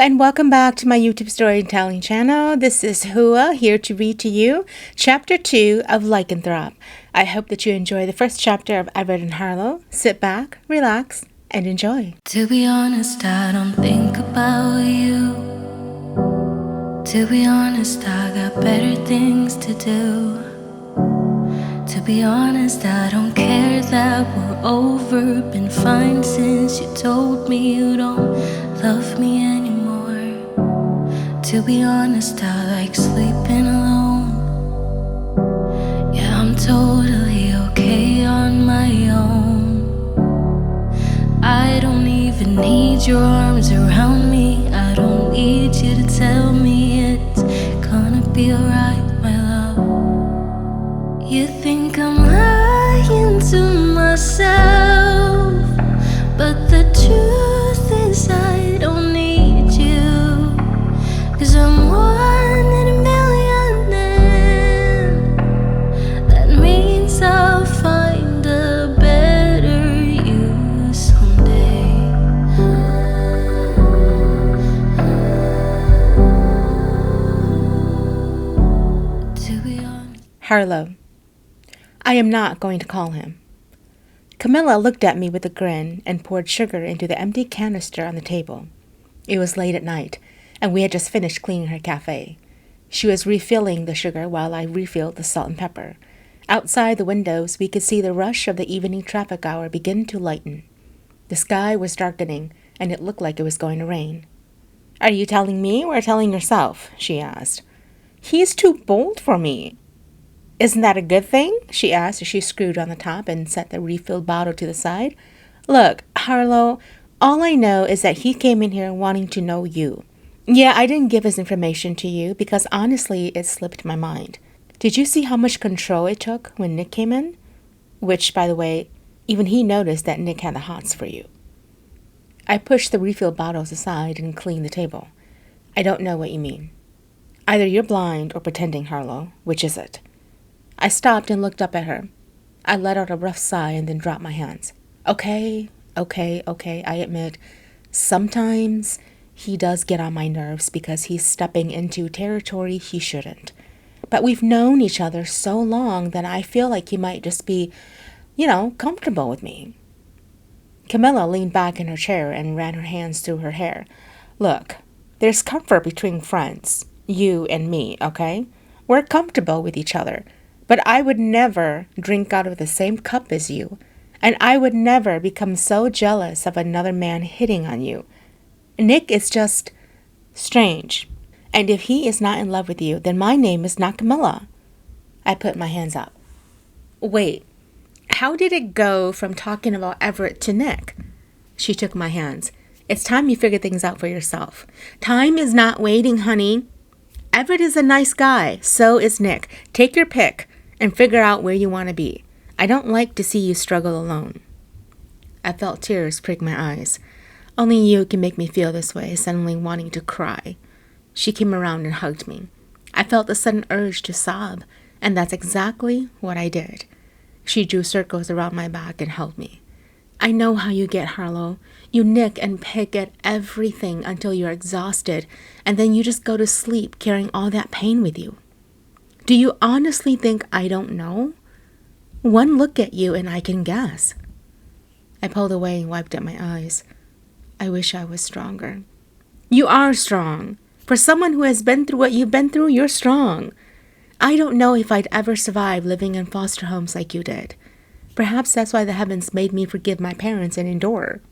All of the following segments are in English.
and welcome back to my YouTube storytelling channel. This is Hua here to read to you Chapter 2 of Lycanthrope. I hope that you enjoy the first chapter of Everett and Harlow. Sit back, relax, and enjoy. To be honest, I don't think about you. To be honest, I got better things to do. To be honest, I don't care that we're over. Been fine since you told me you don't love me anymore. To be honest, I like sleeping alone. Yeah, I'm totally okay on my own. I don't even need your arms around me. I don't need you to tell me it's gonna be alright, my love. You think I'm lying to myself, but the truth is I don't need you. 'Cause I'm one in a million, and that means I'll find a better you someday. To be honest, Harlow. I am not going to call him. Camilla looked at me with a grin and poured sugar into the empty canister on the table. It was late at night, and we had just finished cleaning her cafe. She was refilling the sugar while I refilled the salt and pepper. Outside the windows, we could see the rush of the evening traffic hour begin to lighten. The sky was darkening, and it looked like it was going to rain. "Are you telling me or telling yourself?" she asked. "He's too bold for me." "Isn't that a good thing?" she asked as she screwed on the top and set the refilled bottle to the side. "Look, Harlow, all I know is that he came in here wanting to know you. Yeah, I didn't give his information to you because honestly it slipped my mind. Did you see how much control it took when Nick came in? Which, by the way, even he noticed that Nick had the hots for you." I pushed the refilled bottles aside and cleaned the table. "I don't know what you mean. Either you're blind or pretending, Harlow. Which is it?" I stopped and looked up at her. I let out a rough sigh and then dropped my hands. Okay, I admit, sometimes he does get on my nerves because he's stepping into territory he shouldn't. But we've known each other so long that I feel like he might just be, comfortable with me. Camilla leaned back in her chair and ran her hands through her hair. "Look, there's comfort between friends, you and me, okay? We're comfortable with each other. But I would never drink out of the same cup as you, and I would never become so jealous of another man hitting on you. Nick is just strange, and if he is not in love with you, then my name is not Camilla." I put my hands up. "Wait, how did it go from talking about Everett to Nick?" She took my hands. "It's time you figure things out for yourself. Time is not waiting, honey. Everett is a nice guy, so is Nick. Take your pick and figure out where you want to be. I don't like to see you struggle alone." I felt tears prick my eyes. Only you can make me feel this way, suddenly wanting to cry. She came around and hugged me. I felt a sudden urge to sob, and that's exactly what I did. She drew circles around my back and held me. "I know how you get, Harlow. You nick and pick at everything until you're exhausted, and then you just go to sleep carrying all that pain with you. Do you honestly think I don't know? One look at you and I can guess." I pulled away and wiped at my eyes. I wish I was stronger. "You are strong. For someone who has been through what you've been through, you're strong. I don't know if I'd ever survive living in foster homes like you did. Perhaps that's why the heavens made me forgive my parents and endure."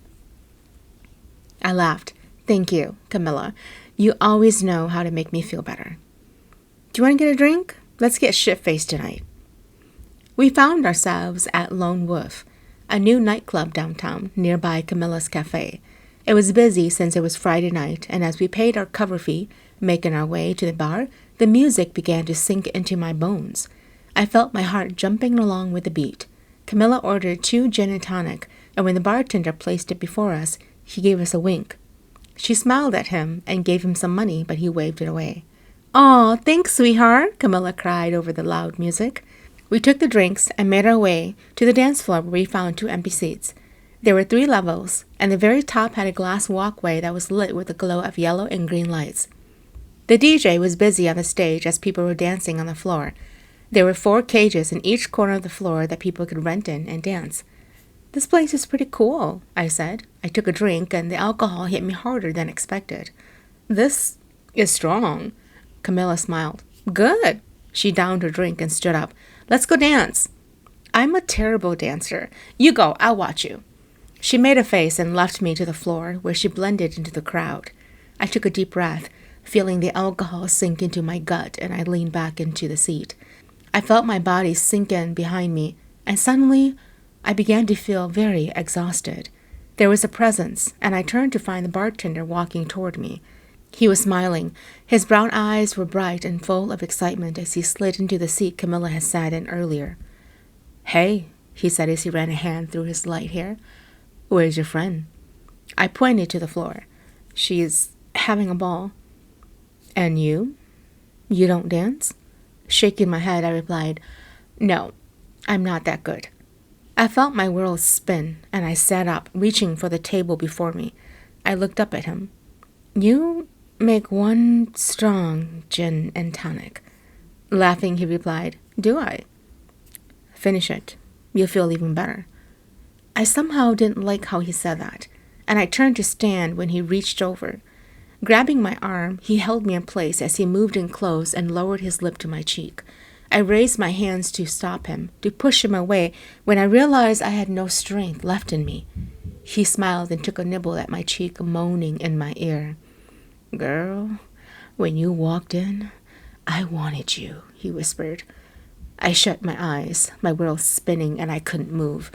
I laughed. "Thank you, Camilla. You always know how to make me feel better. Do you want to get a drink? Let's get shit-faced tonight." We found ourselves at Lone Wolf, a new nightclub downtown nearby Camilla's cafe. It was busy since it was Friday night, and as we paid our cover fee, making our way to the bar, the music began to sink into my bones. I felt my heart jumping along with the beat. Camilla ordered 2 gin and tonic, and when the bartender placed it before us, he gave us a wink. She smiled at him and gave him some money, but he waved it away. "Aw, thanks, sweetheart," Camilla cried over the loud music. We took the drinks and made our way to the dance floor where we found 2 empty seats. There were 3 levels, and the very top had a glass walkway that was lit with a glow of yellow and green lights. The DJ was busy on the stage as people were dancing on the floor. There were 4 cages in each corner of the floor that people could rent in and dance. "This place is pretty cool," I said. I took a drink, and the alcohol hit me harder than expected. "This is strong." Camilla smiled. "Good." She downed her drink and stood up. "Let's go dance." "I'm a terrible dancer. You go, I'll watch you." She made a face and left me to the floor, where she blended into the crowd. I took a deep breath, feeling the alcohol sink into my gut, and I leaned back into the seat. I felt my body sink in behind me, and suddenly I began to feel very exhausted. There was a presence, and I turned to find the bartender walking toward me. He was smiling. His brown eyes were bright and full of excitement as he slid into the seat Camilla had sat in earlier. "Hey," he said as he ran a hand through his light hair. "Where's your friend?" I pointed to the floor. "She's having a ball." "And you? You don't dance?" Shaking my head, I replied, "No, I'm not that good." I felt my world spin, and I sat up, reaching for the table before me. I looked up at him. "You make one strong gin and tonic." Laughing, he replied, "Do I?" "Finish it. You'll feel even better." I somehow didn't like how he said that, and I turned to stand when he reached over. Grabbing my arm, he held me in place as he moved in close and lowered his lip to my cheek. I raised my hands to stop him, to push him away, when I realized I had no strength left in me. He smiled and took a nibble at my cheek, moaning in my ear. "Girl, when you walked in, I wanted you," he whispered. I shut my eyes, my world spinning, and I couldn't move.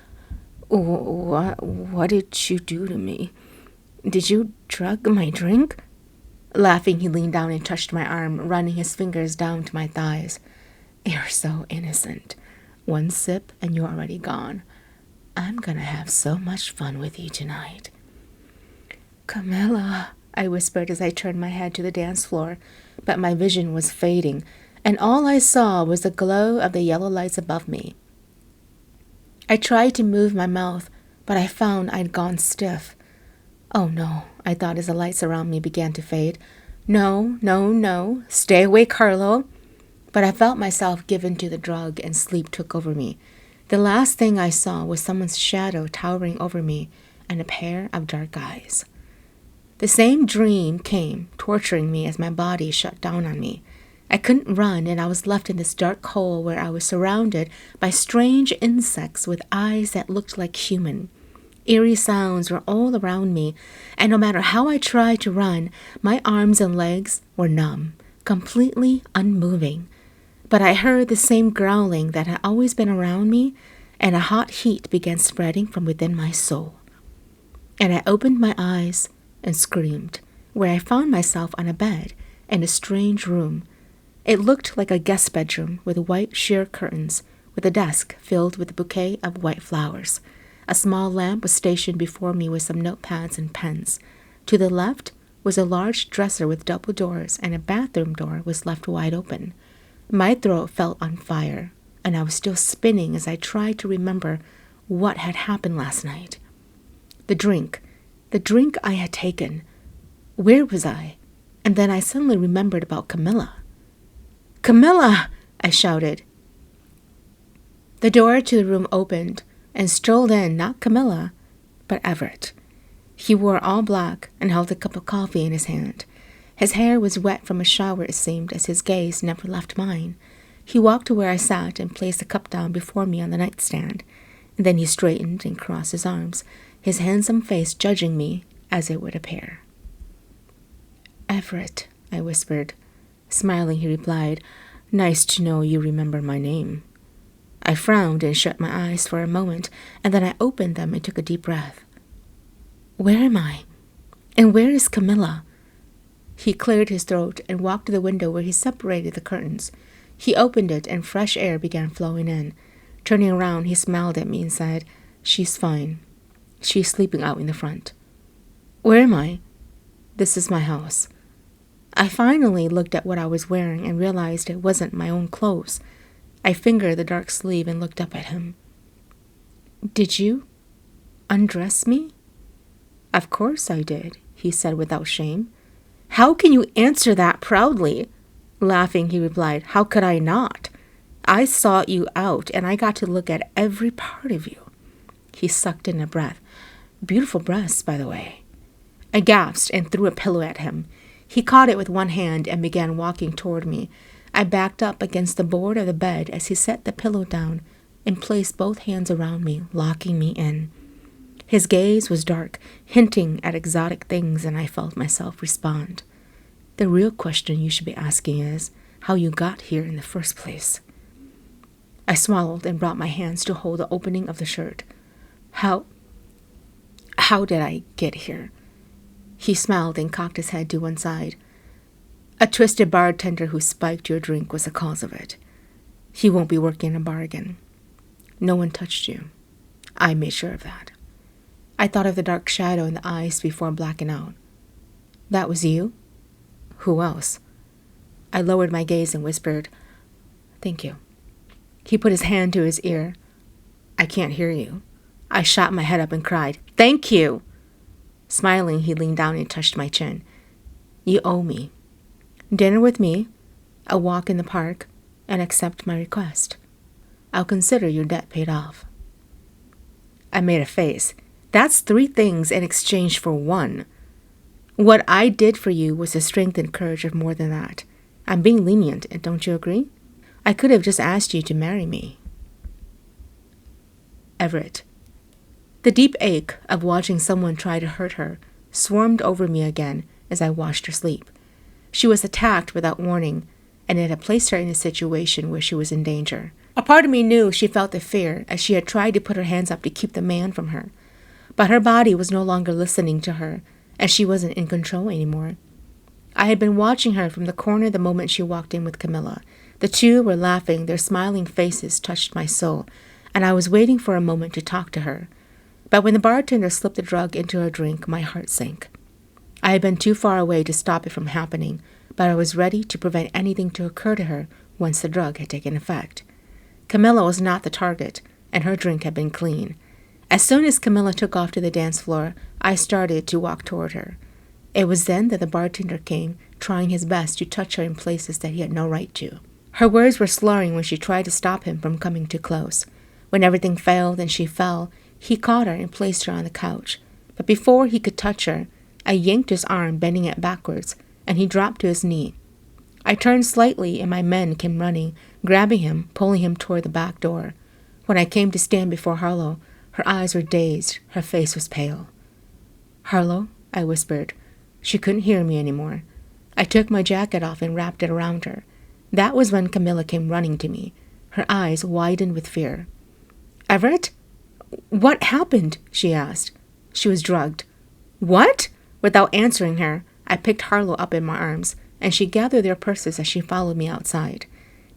What did you do to me? Did you drug my drink?" Laughing, he leaned down and touched my arm, running his fingers down to my thighs. "You're so innocent. One sip and you're already gone. I'm gonna have so much fun with you tonight." "Camilla," I whispered as I turned my head to the dance floor, but my vision was fading, and all I saw was the glow of the yellow lights above me. I tried to move my mouth, but I found I'd gone stiff. "Oh no," I thought as the lights around me began to fade. No, no, no. Stay awake, Harlow." But I felt myself given to the drug, and sleep took over me. The last thing I saw was someone's shadow towering over me and a pair of dark eyes. The same dream came, torturing me as my body shut down on me. I couldn't run, and I was left in this dark hole where I was surrounded by strange insects with eyes that looked like human. Eerie sounds were all around me, and no matter how I tried to run, my arms and legs were numb, completely unmoving. But I heard the same growling that had always been around me, and a hot heat began spreading from within my soul. And I opened my eyes and screamed, where I found myself on a bed in a strange room. It looked like a guest bedroom with white sheer curtains, with a desk filled with a bouquet of white flowers. A small lamp was stationed before me with some notepads and pens. To the left was a large dresser with double doors, and a bathroom door was left wide open. My throat felt on fire, and I was still spinning as I tried to remember what had happened last night. The drink I had taken. Where was I? And then I suddenly remembered about Camilla. "Camilla!" I shouted. The door to the room opened, and strolled in not Camilla, but Everett. He wore all black and held a cup of coffee in his hand. His hair was wet from a shower, it seemed, as his gaze never left mine. He walked to where I sat and placed the cup down before me on the nightstand. And then he straightened and crossed his arms, his handsome face judging me as it would appear. "Everett," I whispered. Smiling, he replied, "Nice to know you remember my name." I frowned and shut my eyes for a moment, and then I opened them and took a deep breath. "Where am I? And where is Camilla?" He cleared his throat and walked to the window where he separated the curtains. He opened it, and fresh air began flowing in. Turning around, he smiled at me and said, "She's fine. She's sleeping out in the front." "Where am I?" "This is my house." I finally looked at what I was wearing and realized it wasn't my own clothes. I fingered the dark sleeve and looked up at him. "Did you Undress me? Of course I did, he said without shame. How can you answer that proudly? Laughing, he replied, how could I not? I sought you out, and I got to look at every part of you. He sucked in a breath. Beautiful breasts, by the way. I gasped and threw a pillow at him. He caught it with one hand and began walking toward me. I backed up against the board of the bed as he set the pillow down and placed both hands around me, locking me in. His gaze was dark, hinting at exotic things, and I felt myself respond. The real question you should be asking is how you got here in the first place. I swallowed and brought my hands to hold the opening of the shirt. How did I get here? He smiled and cocked his head to one side. A twisted bartender who spiked your drink was the cause of it. He won't be working a bar again. No one touched you. I made sure of that. I thought of the dark shadow in the eyes before blacking out. That was you? Who else? I lowered my gaze and whispered, Thank you. He put his hand to his ear. I can't hear you. I shot my head up and cried, Thank you! Smiling, he leaned down and touched my chin. You owe me. Dinner with me, a walk in the park, and accept my request. I'll consider your debt paid off. I made a face. That's 3 things in exchange for 1. What I did for you was the strength and courage of more than that. I'm being lenient, and don't you agree? I could have just asked you to marry me. Everett. The deep ache of watching someone try to hurt her swarmed over me again as I watched her sleep. She was attacked without warning, and it had placed her in a situation where she was in danger. A part of me knew she felt the fear as she had tried to put her hands up to keep the man from her. But her body was no longer listening to her, and she wasn't in control anymore. I had been watching her from the corner the moment she walked in with Camilla. The two were laughing, their smiling faces touched my soul, and I was waiting for a moment to talk to her. But when the bartender slipped the drug into her drink, my heart sank. I had been too far away to stop it from happening, but I was ready to prevent anything to occur to her once the drug had taken effect. Camilla was not the target, and her drink had been clean. As soon as Camilla took off to the dance floor, I started to walk toward her. It was then that the bartender came, trying his best to touch her in places that he had no right to. Her words were slurring when she tried to stop him from coming too close. When everything failed and she fell, he caught her and placed her on the couch. But before he could touch her, I yanked his arm, bending it backwards, and he dropped to his knee. I turned slightly, and my men came running, grabbing him, pulling him toward the back door. When I came to stand before Harlow, her eyes were dazed, her face was pale. Harlow, I whispered. She couldn't hear me anymore. I took my jacket off and wrapped it around her. That was when Camilla came running to me. Her eyes widened with fear. Everett? What happened? She asked. She was drugged. What? Without answering her, I picked Harlow up in my arms, and she gathered their purses as she followed me outside.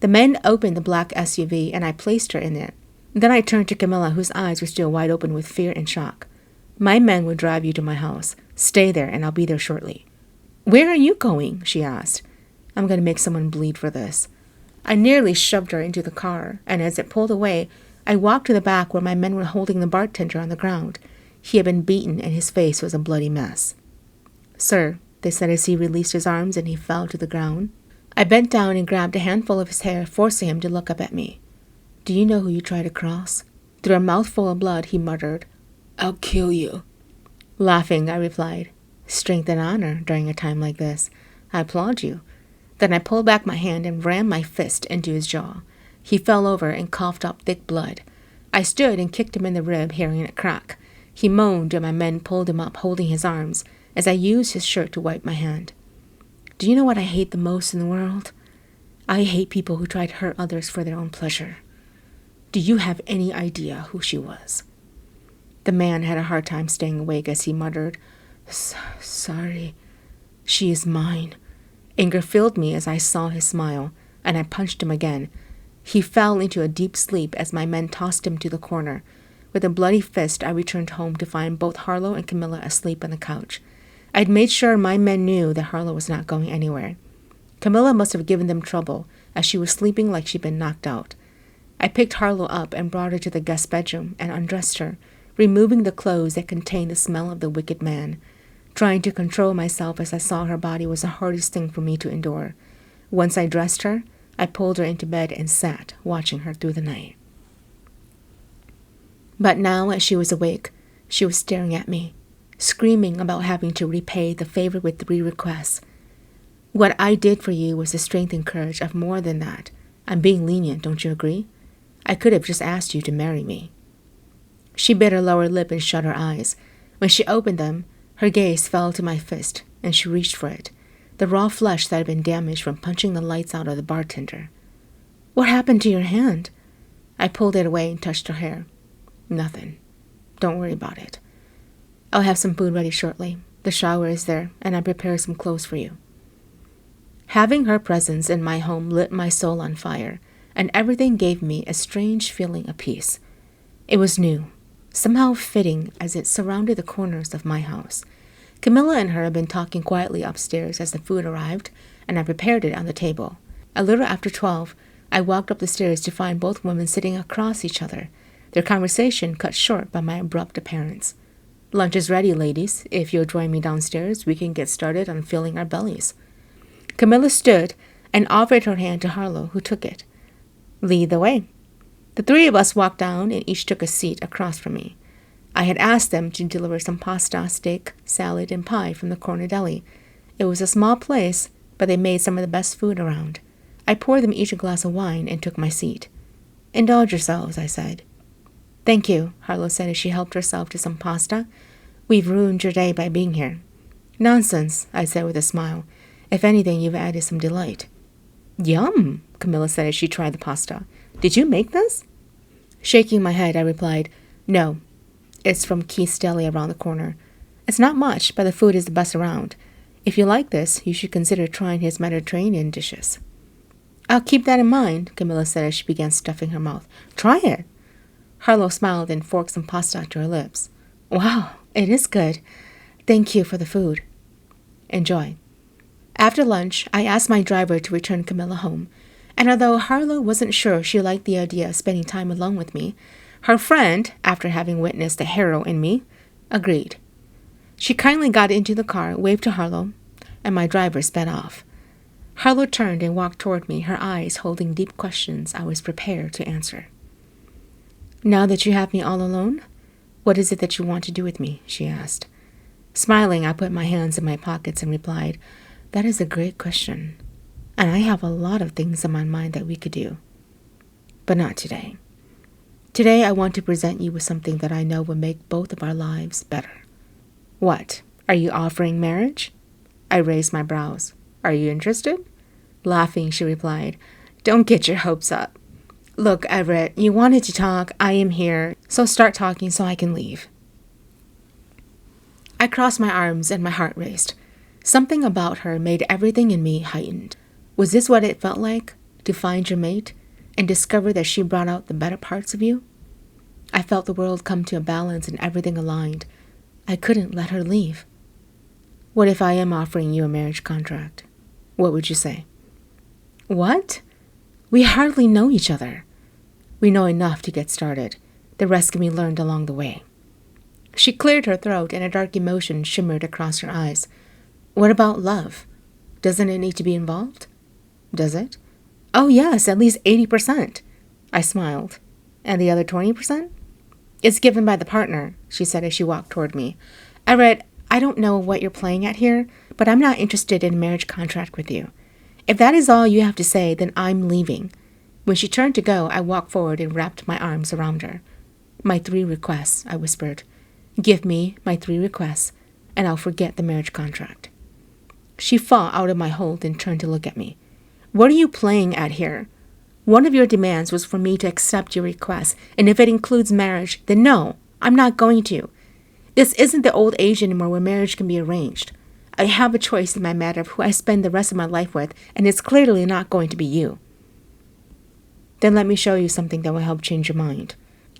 The men opened the black SUV, and I placed her in it. Then I turned to Camilla, whose eyes were still wide open with fear and shock. My men will drive you to my house. Stay there, and I'll be there shortly. Where are you going? She asked. I'm going to make someone bleed for this. I nearly shoved her into the car, and as it pulled away, I walked to the back where my men were holding the bartender on the ground. He had been beaten, and his face was a bloody mess. Sir, they said as he released his arms and he fell to the ground. I bent down and grabbed a handful of his hair, forcing him to look up at me. Do you know who you tried to cross? Through a mouthful of blood, he muttered, I'll kill you. Laughing, I replied, Strength and honor during a time like this. I applaud you. Then I pulled back my hand and rammed my fist into his jaw. He fell over and coughed up thick blood. I stood and kicked him in the rib, hearing it crack. He moaned, and my men pulled him up, holding his arms, as I used his shirt to wipe my hand. Do you know what I hate the most in the world? I hate people who try to hurt others for their own pleasure. Do you have any idea who she was? The man had a hard time staying awake as he muttered, Sorry. She is mine. Anger filled me as I saw his smile, and I punched him again. He fell into a deep sleep as my men tossed him to the corner. With a bloody fist, I returned home to find both Harlow and Camilla asleep on the couch. I'd made sure my men knew that Harlow was not going anywhere. Camilla must have given them trouble, as she was sleeping like she'd been knocked out. I picked Harlow up and brought her to the guest bedroom and undressed her. removing the clothes that contained the smell of the wicked man, trying to control myself as I saw her body was the hardest thing for me to endure. Once I dressed her, I pulled her into bed and sat, watching her through the night. But now, as she was awake, she was staring at me, screaming about having to repay the favor with 3 requests. What I did for you was the strength and courage of more than that. I'm being lenient, don't you agree? I could have just asked you to marry me. She bit her lower lip and shut her eyes. When she opened them, her gaze fell to my fist, and she reached for it, the raw flesh that had been damaged from punching the lights out of the bartender. What happened to your hand? I pulled it away and touched her hair. Nothing. Don't worry about it. I'll have some food ready shortly. The shower is there, and I prepared some clothes for you. Having her presence in my home lit my soul on fire, and everything gave me a strange feeling of peace. It was new, somehow fitting as it surrounded the corners of my house. Camilla and her had been talking quietly upstairs as the food arrived, and I prepared it on the table. A little after 12, I walked up the stairs to find both women sitting across each other, their conversation cut short by my abrupt appearance. Lunch is ready, ladies. If you'll join me downstairs, we can get started on filling our bellies. Camilla stood and offered her hand to Harlow, who took it. Lead the way. The 3 of us walked down and each took a seat across from me. I had asked them to deliver some pasta, steak, salad, and pie from the corner deli. It was a small place, but they made some of the best food around. I poured them each a glass of wine and took my seat. Indulge yourselves, I said. Thank you, Harlow said as she helped herself to some pasta. We've ruined your day by being here. Nonsense, I said with a smile. If anything, you've added some delight. Yum, Camilla said as she tried the pasta. Did you make this? Shaking my head, I replied, No. It's from Keith's Deli around the corner. It's not much, but the food is the best around. If you like this, you should consider trying his Mediterranean dishes. I'll keep that in mind, Camilla said as she began stuffing her mouth. Try it. Harlow smiled and forked some pasta to her lips. Wow, it is good. Thank you for the food. Enjoy. After lunch, I asked my driver to return Camilla home, and although Harlow wasn't sure she liked the idea of spending time alone with me, her friend, after having witnessed the hero in me, agreed. She kindly got into the car, waved to Harlow, and my driver sped off. Harlow turned and walked toward me, her eyes holding deep questions I was prepared to answer. Now that you have me all alone, what is it that you want to do with me? She asked. Smiling, I put my hands in my pockets and replied, That is a great question, and I have a lot of things in my mind that we could do. But not today. Today I want to present you with something that I know will make both of our lives better. What? Are you offering marriage? I raised my brows. Are you interested? Laughing, she replied, Don't get your hopes up. Look, Everett, you wanted to talk. I am here, so start talking so I can leave. I crossed my arms and my heart raced. Something about her made everything in me heightened. Was this what it felt like, to find your mate and discover that she brought out the better parts of you? I felt the world come to a balance and everything aligned. I couldn't let her leave. What if I am offering you a marriage contract? What would you say? What? We hardly know each other. We know enough to get started. The rest can be learned along the way. She cleared her throat and a dark emotion shimmered across her eyes. What about love? Doesn't it need to be involved? Does it? Oh yes, at least 80%. I smiled. And the other 20%? It's given by the partner, she said as she walked toward me. Everett, I don't know what you're playing at here, but I'm not interested in a marriage contract with you. If that is all you have to say, then I'm leaving. When she turned to go, I walked forward and wrapped my arms around her. My 3 requests, I whispered. Give me my 3 requests, and I'll forget the marriage contract. She fought out of my hold and turned to look at me. What are you playing at here? One of your demands was for me to accept your request, and if it includes marriage, then no, I'm not going to. This isn't the old age anymore where marriage can be arranged. I have a choice in my matter of who I spend the rest of my life with, and it's clearly not going to be you. Then let me show you something that will help change your mind.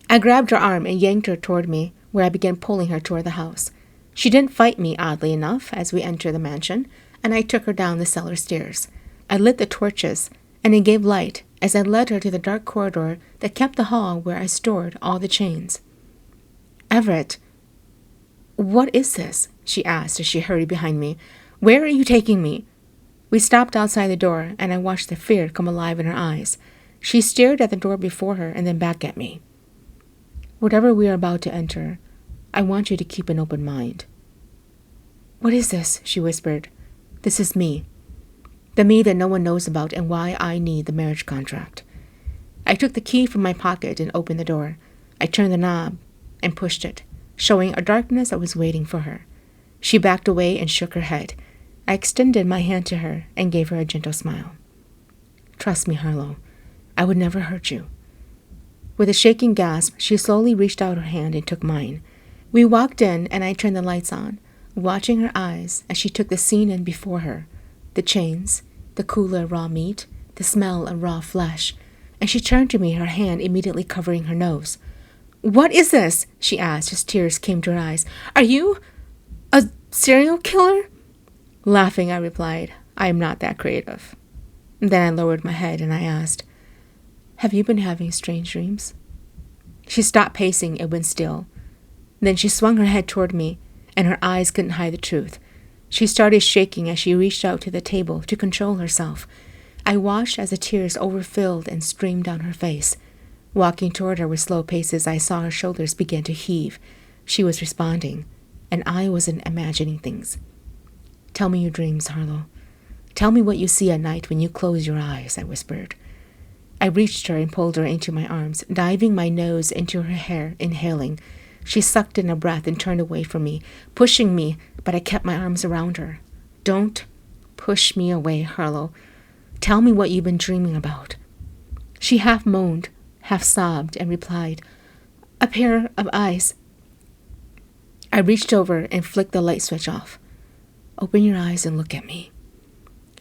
I grabbed her arm and yanked her toward me, where I began pulling her toward the house. She didn't fight me, oddly enough, as we entered the mansion, and I took her down the cellar stairs. I lit the torches, and it gave light as I led her to the dark corridor that kept the hall where I stored all the chains. Everett, what is this? She asked as she hurried behind me. Where are you taking me? We stopped outside the door, and I watched the fear come alive in her eyes. She stared at the door before her and then back at me. Whatever we are about to enter, I want you to keep an open mind. What is this? She whispered. This is me. The me that no one knows about and why I need the marriage contract. I took the key from my pocket and opened the door. I turned the knob and pushed it, showing a darkness that was waiting for her. She backed away and shook her head. I extended my hand to her and gave her a gentle smile. Trust me, Harlow. I would never hurt you. With a shaking gasp, she slowly reached out her hand and took mine. We walked in, and I turned the lights on, watching her eyes as she took the scene in before her. The chains, the cooler raw meat, the smell of raw flesh, and she turned to me, her hand immediately covering her nose. What is this? She asked as tears came to her eyes. Are you a serial killer? Laughing, I replied, I am not that creative. Then I lowered my head and I asked, Have you been having strange dreams? She stopped pacing and went still. Then she swung her head toward me, and her eyes couldn't hide the truth. She started shaking as she reached out to the table to control herself. I watched as the tears overfilled and streamed down her face. Walking toward her with slow paces, I saw her shoulders begin to heave. She was responding, and I wasn't imagining things. Tell me your dreams, Harlow. Tell me what you see at night when you close your eyes, I whispered. I reached her and pulled her into my arms, diving my nose into her hair, inhaling. She sucked in a breath and turned away from me, pushing me, but I kept my arms around her. Don't push me away, Harlow. Tell me what you've been dreaming about. She half moaned, half sobbed, and replied, A pair of eyes. I reached over and flicked the light switch off. Open your eyes and look at me.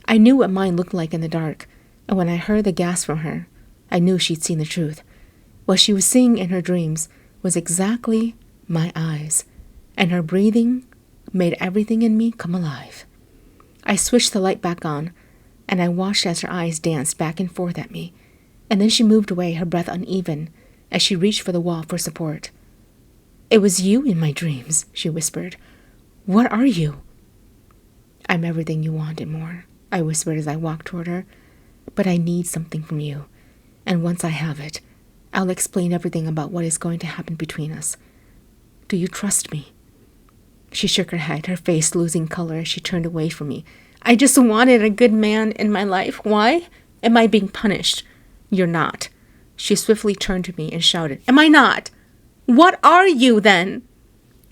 I knew what mine looked like in the dark, and when I heard the gasp from her, I knew she'd seen the truth. What she was seeing in her dreams was exactly my eyes, and her breathing made everything in me come alive. I switched the light back on, and I watched as her eyes danced back and forth at me, and then she moved away, her breath uneven, as she reached for the wall for support. It was you in my dreams, she whispered. What are you? I'm everything you want and more, I whispered as I walked toward her. But I need something from you, and once I have it, I'll explain everything about what is going to happen between us. Do you trust me? She shook her head, her face losing color as she turned away from me. I just wanted a good man in my life. Why am I being punished? You're not. She swiftly turned to me and shouted, Am I not? What are you, then?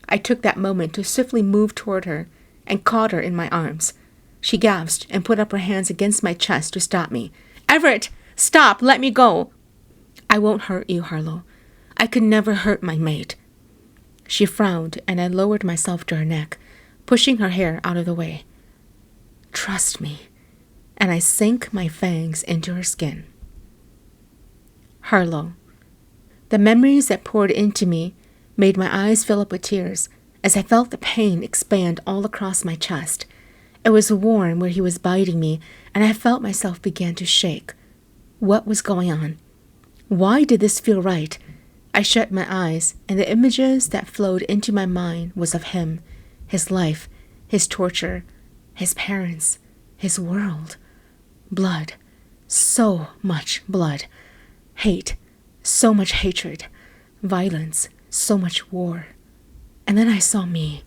I took that moment to swiftly move toward her and caught her in my arms. She gasped and put up her hands against my chest to stop me. Everett, stop, let me go. I won't hurt you, Harlow. I could never hurt my mate. She frowned, and I lowered myself to her neck, pushing her hair out of the way. Trust me, and I sank my fangs into her skin. Harlow. The memories that poured into me made my eyes fill up with tears as I felt the pain expand all across my chest. It was warm where he was biting me, and I felt myself begin to shake. What was going on? Why did this feel right? I shut my eyes, and the images that flowed into my mind was of him, his life, his torture, his parents, his world. Blood. So much blood. Hate. So much hatred. Violence. So much war. And then I saw me.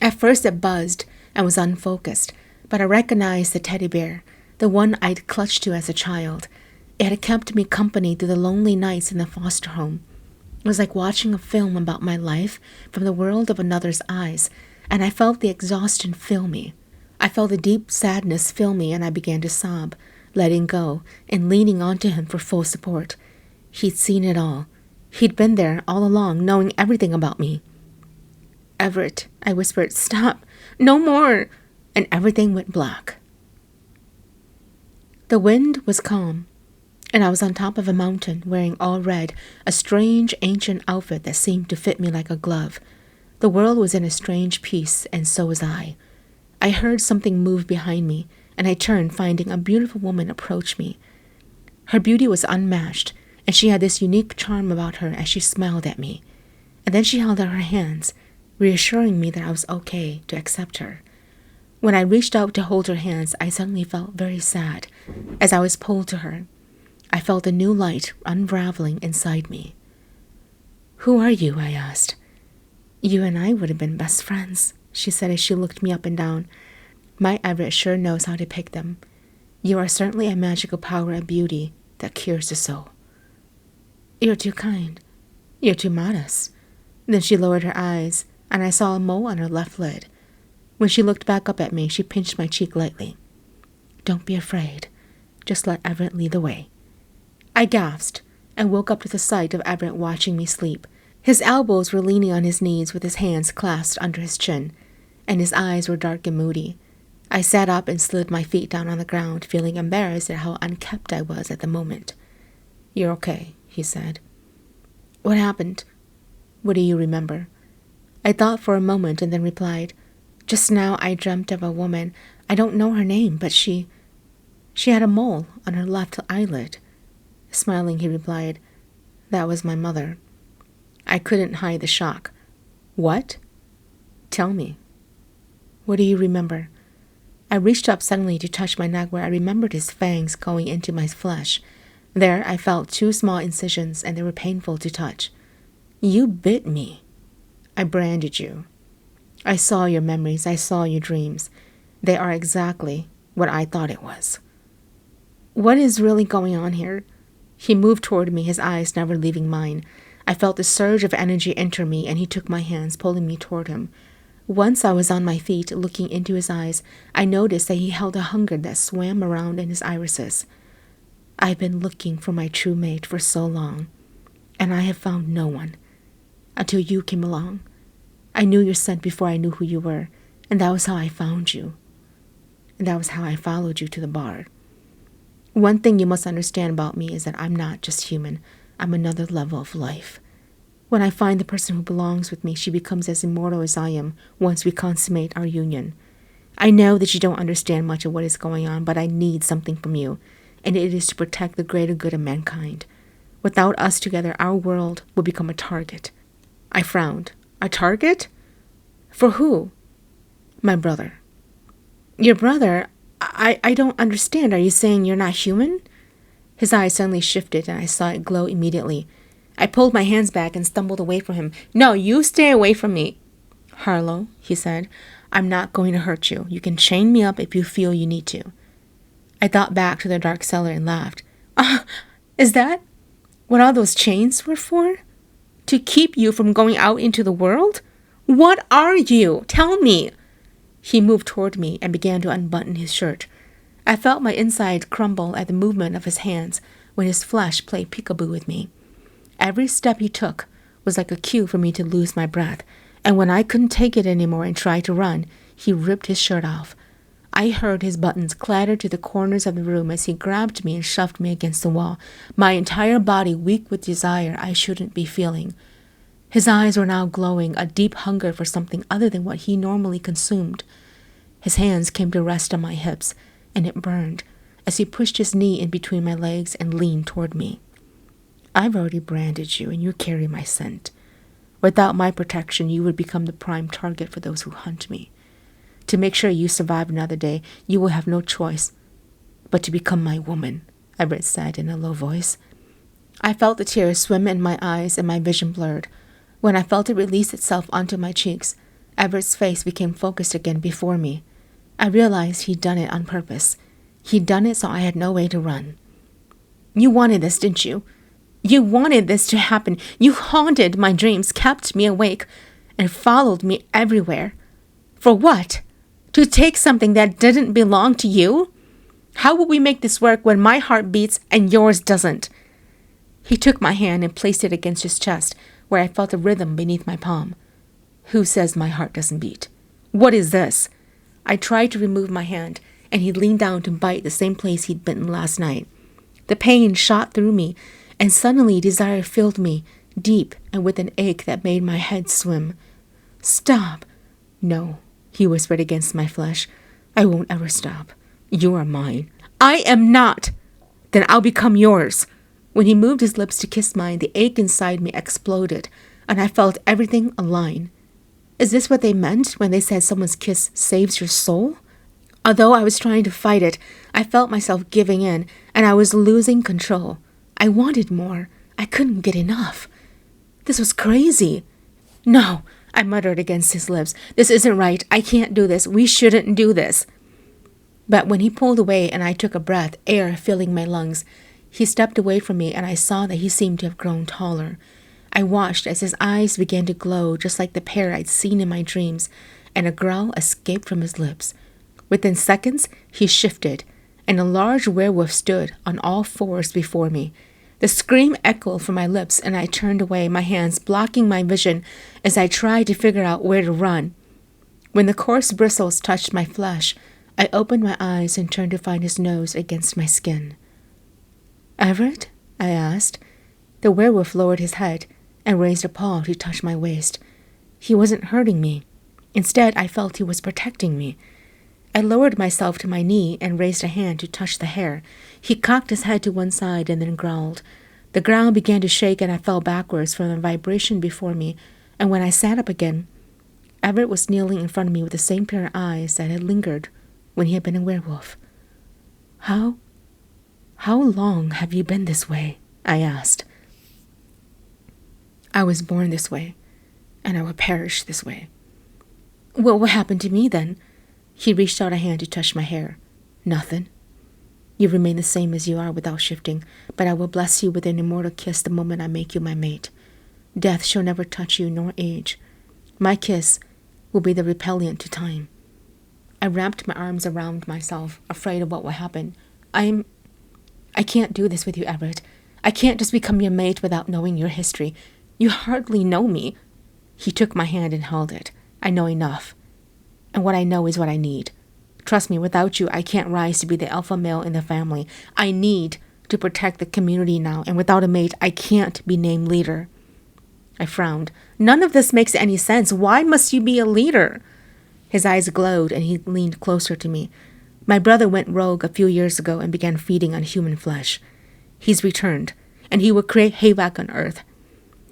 At first it buzzed and was unfocused, but I recognized the teddy bear, the one I'd clutched to as a child. It had kept me company through the lonely nights in the foster home. It was like watching a film about my life from the world of another's eyes, and I felt the exhaustion fill me. I felt the deep sadness fill me, and I began to sob, letting go and leaning onto him for full support. He'd seen it all. He'd been there all along, knowing everything about me. Everett, I whispered, stop, no more, and everything went black. The wind was calm, and I was on top of a mountain wearing all red, a strange ancient outfit that seemed to fit me like a glove. The world was in a strange peace, and so was I. I heard something move behind me, and I turned, finding a beautiful woman approach me. Her beauty was unmatched, and she had this unique charm about her as she smiled at me. And then she held out her hands, reassuring me that I was okay to accept her. When I reached out to hold her hands, I suddenly felt very sad as I was pulled to her. I felt a new light unraveling inside me. "Who are you?" I asked. "You and I would have been best friends," she said as she looked me up and down. "My Everett sure knows how to pick them. You are certainly a magical power of beauty that cures the soul." "You're too kind. You're too modest." Then she lowered her eyes, and I saw a mole on her left lid. When she looked back up at me, she pinched my cheek lightly. "Don't be afraid. Just let Everett lead the way." I gasped and woke up to the sight of Everett watching me sleep. His elbows were leaning on his knees with his hands clasped under his chin, and his eyes were dark and moody. I sat up and slid my feet down on the ground, feeling embarrassed at how unkempt I was at the moment. "You're okay," he said. "What happened? What do you remember?" I thought for a moment and then replied, "Just now I dreamt of a woman. I don't know her name, but she had a mole on her left eyelid." Smiling, he replied, "That was my mother." I couldn't hide the shock. "What? Tell me." "What do you remember?" I reached up suddenly to touch my neck where I remembered his fangs going into my flesh. There I felt 2 small incisions, and they were painful to touch. "You bit me." "I branded you. I saw your memories. I saw your dreams. They are exactly what I thought it was." "What is really going on here?" He moved toward me, his eyes never leaving mine. I felt a surge of energy enter me, and he took my hands, pulling me toward him. Once I was on my feet, looking into his eyes, I noticed that he held a hunger that swam around in his irises. "I've been looking for my true mate for so long, and I have found no one, until you came along. I knew your scent before I knew who you were, and that was how I found you. And that was how I followed you to the bar. One thing you must understand about me is that I'm not just human. I'm another level of life. When I find the person who belongs with me, she becomes as immortal as I am once we consummate our union. I know that you don't understand much of what is going on, but I need something from you, and it is to protect the greater good of mankind. Without us together, our world will become a target." I frowned. "A target? For who?" "My brother." "Your brother? I don't understand. Are you saying you're not human?" His eyes suddenly shifted, and I saw it glow immediately. I pulled my hands back and stumbled away from him. "No, you stay away from me." "Harlow," he said, "I'm not going to hurt you. You can chain me up if you feel you need to." I thought back to the dark cellar and laughed. Is that what all those chains were for? To keep you from going out into the world? What are you? Tell me." He moved toward me and began to unbutton his shirt. I felt my inside crumble at the movement of his hands when his flesh played peekaboo with me. Every step he took was like a cue for me to lose my breath, and when I couldn't take it anymore and tried to run, he ripped his shirt off. I heard his buttons clatter to the corners of the room as he grabbed me and shoved me against the wall, my entire body weak with desire I shouldn't be feeling. His eyes were now glowing, a deep hunger for something other than what he normally consumed. His hands came to rest on my hips, and it burned as he pushed his knee in between my legs and leaned toward me. "I've already branded you, and you carry my scent. Without my protection, you would become the prime target for those who hunt me. To make sure you survive another day, you will have no choice but to become my woman," Everett said in a low voice. I felt the tears swim in my eyes and my vision blurred. When I felt it release itself onto my cheeks, Everett's face became focused again before me. I realized he'd done it on purpose. He'd done it so I had no way to run. "You wanted this, didn't you? You wanted this to happen. You haunted my dreams, kept me awake, and followed me everywhere. For what? To take something that didn't belong to you? How will we make this work when my heart beats and yours doesn't?" He took my hand and placed it against his chest, where I felt a rhythm beneath my palm. "Who says my heart doesn't beat? What is this?" I tried to remove my hand, and he leaned down to bite the same place he'd bitten last night. The pain shot through me, and suddenly desire filled me, deep and with an ache that made my head swim. "Stop." "No," he whispered against my flesh. "I won't ever stop. You are mine." "I am not." "Then I'll become yours." When he moved his lips to kiss mine, the ache inside me exploded. and I felt everything align. Is this what they meant when they said someone's kiss saves your soul? Although I was trying to fight it, I felt myself giving in, and I was losing control. I wanted more. I couldn't get enough. This was crazy. No, I muttered against his lips. This isn't right. I can't do this. We shouldn't do this. But when he pulled away and I took a breath, air filling my lungs, he stepped away from me and I saw that he seemed to have grown taller. I watched as his eyes began to glow just like the pair I'd seen in my dreams, and a growl escaped from his lips. Within seconds, he shifted, and a large werewolf stood on all fours before me. The scream echoed from my lips, and I turned away, my hands blocking my vision as I tried to figure out where to run. When the coarse bristles touched my flesh, I opened my eyes and turned to find his nose against my skin. "Everett?" I asked. The werewolf lowered his head and raised a paw to touch my waist. He wasn't hurting me. Instead, I felt he was protecting me. I lowered myself to my knee and raised a hand to touch the hair. He cocked his head to one side and then growled. The ground began to shake and I fell backwards from the vibration before me, and when I sat up again, Everett was kneeling in front of me with the same pair of eyes that had lingered when he had been a werewolf. How long have you been this way?" I asked. "I was born this way, and I will perish this way." "Well, what happened to me then?" He reached out a hand to touch my hair. "Nothing. You remain the same as you are without shifting, but I will bless you with an immortal kiss the moment I make you my mate. Death shall never touch you nor age. My kiss will be the repellent to time." I wrapped my arms around myself, afraid of what would happen. I can't do this with you, Everett. I can't just become your mate without knowing your history. You hardly know me." He took my hand and held it. "I know enough. And what I know is what I need. Trust me, without you, I can't rise to be the alpha male in the family. I need to protect the community now, and without a mate, I can't be named leader." I frowned. "None of this makes any sense. Why must you be a leader?" His eyes glowed, and he leaned closer to me. "My brother went rogue a few years ago and began feeding on human flesh. He's returned, and he will create havoc on Earth.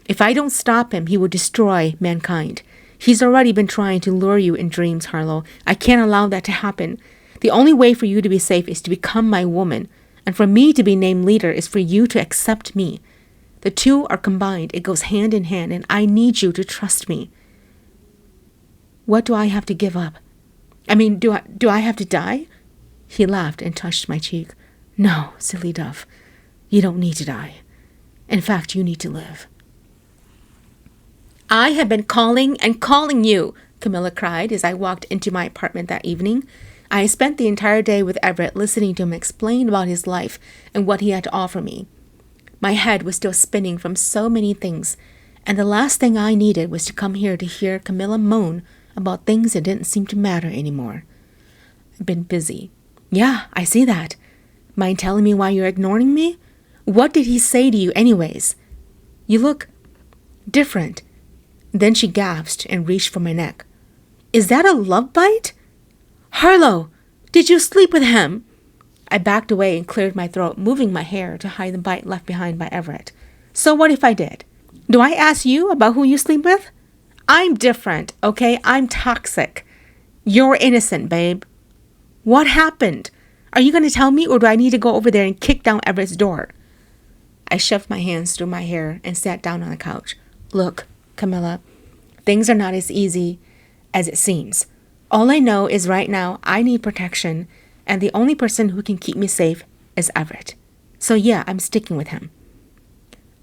If I don't stop him, he will destroy mankind. He's already been trying to lure you in dreams, Harlow. I can't allow that to happen. The only way for you to be safe is to become my woman, and for me to be named leader is for you to accept me. The two are combined. It goes hand in hand, and I need you to trust me." "What do I have to give up? Do I have to die?" He laughed and touched my cheek. "No, silly dove. You don't need to die. In fact, you need to live." "I have been calling and calling you," Camilla cried as I walked into my apartment that evening. I spent the entire day with Everett listening to him explain about his life and what he had to offer me. My head was still spinning from so many things, and the last thing I needed was to come here to hear Camilla moan about things that didn't seem to matter anymore. "I've been busy." "Yeah, I see that. Mind telling me why you're ignoring me? What did he say to you anyways? You look different." Then she gasped and reached for my neck. "Is that a love bite? Harlow, did you sleep with him?" I backed away and cleared my throat, moving my hair to hide the bite left behind by Everett. "So what if I did? Do I ask you about who you sleep with? I'm different, okay? I'm toxic. You're innocent, babe. What happened? Are you going to tell me, or do I need to go over there and kick down Everett's door?" I shoved my hands through my hair and sat down on the couch. "Look, Camilla, things are not as easy as it seems. All I know is right now I need protection, and the only person who can keep me safe is Everett. So yeah, I'm sticking with him."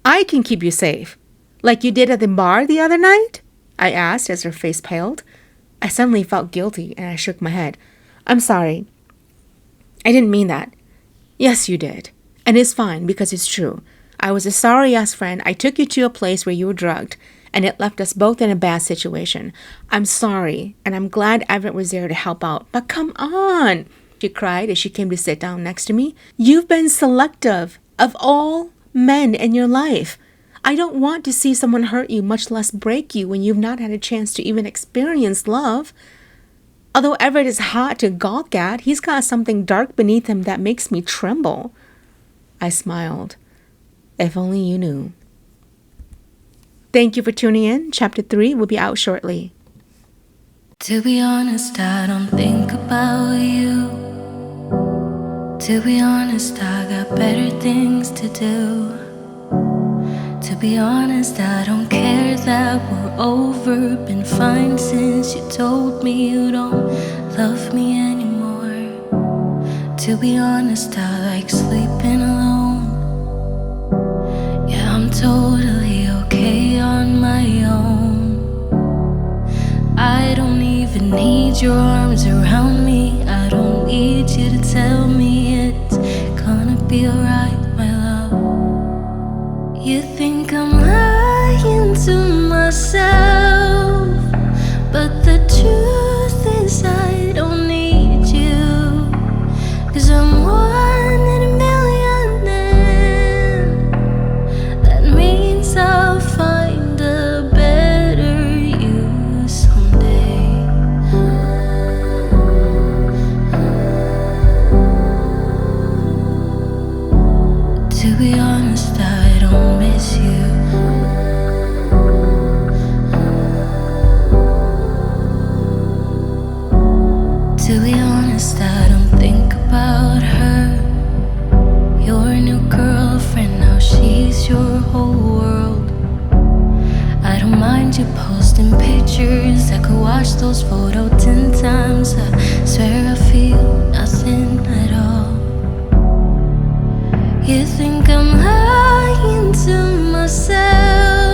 "I can keep you safe? Like you did at the bar the other night?" I asked as her face paled. I suddenly felt guilty and I shook my head. "I'm sorry. I didn't mean that." "Yes, you did. And it's fine because it's true. I was a sorry-ass friend. I took you to a place where you were drugged, and it left us both in a bad situation. I'm sorry, and I'm glad Everett was there to help out. But come on," she cried as she came to sit down next to me. "You've been selective of all men in your life. I don't want to see someone hurt you, much less break you, when you've not had a chance to even experience love. Although Everett is hot to gawk at, he's got something dark beneath him that makes me tremble." I smiled. "If only you knew." Thank you for tuning in. Chapter 3 will be out shortly. To be honest, I don't think about you. To be honest, I got better things to do. To be honest, I don't care that we're over. Been fine since you told me you don't love me anymore. To be honest, I like sleeping alone. Yeah, I'm totally okay on my own. I don't even need your arms around me. I don't need you to tell me it's gonna be alright, my love. You think I'm lying to myself, but the truth is I don't need you. 'Cause I'm one in a million, and that means I'll find a better you someday. To be honest, I don't miss you. To be honest, I don't think about her. Your new girlfriend, now she's your whole world. I don't mind you posting pictures. I could watch those photos 10 times. I swear I feel nothing at all. You think I'm lying to myself,